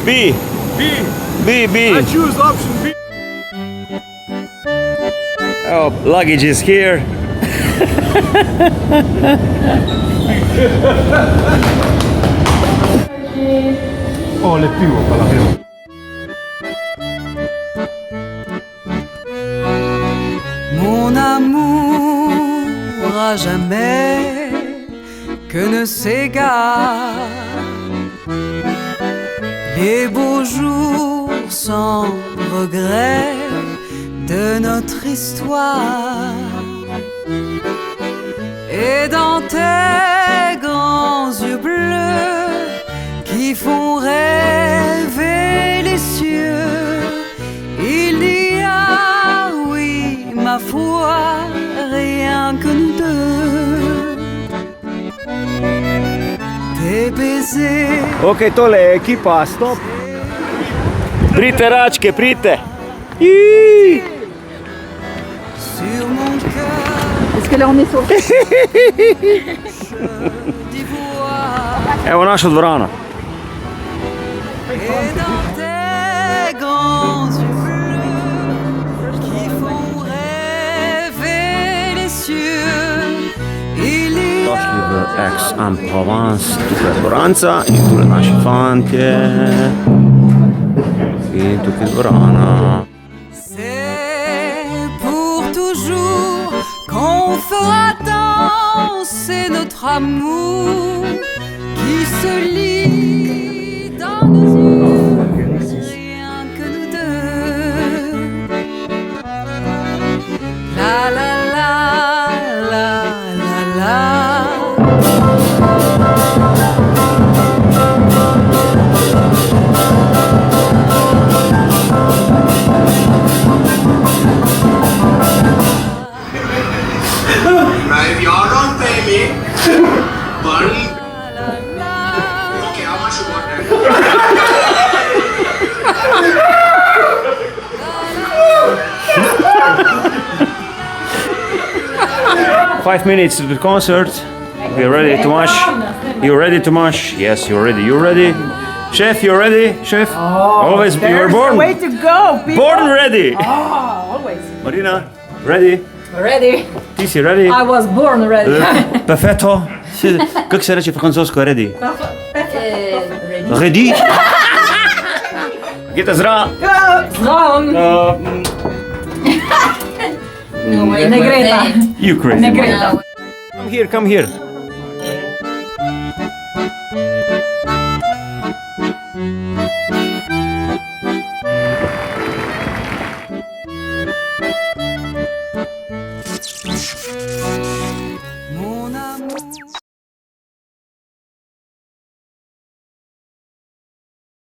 B. B. I choose option B. Oh, luggage is here. Oh, le più alla fine. Mon amour à jamais que ne s'égare les beaux jours sans regret de notre histoire. Et dans tes grands yeux bleus qui font rêver les cieux, il y a, oui, ma foi, rien que nous deux. Tes baisers. Ok, tole je ekipa, stop. Prite račke, prite. Iii. Sur mon cœur, Parce que là, on est sur d'ivoire. Evo naša dvorana. Et dans tes grands yeux bleus qui font rêver les cieux, il y Došli v Aix-en-Provence, tukaj je dvoranca in tule naši fantje. In tukaj je dvorana. C'est pour toujours qu'on fera danser notre amour qui se lie dans nos yeux, rien que nous deux. La la la la la la. Now, if y'all don't pay me, buddy. Okay, how much you want that? 5 minutes to the concert. We're ready to mash. You ready to mash? Yes, you're ready. You ready? Chef, you ready? Chef? Always, you were born. Way to go, people. Born ready. Oh, always. Marina, ready? Ready. Ti si ready? I was born ready. Perfetto. Kako se reče francosko ready? Ready. Ready? Gita zra. Wrong. Negreta. You crazy. Negreta. Come here, come here. Mon amour.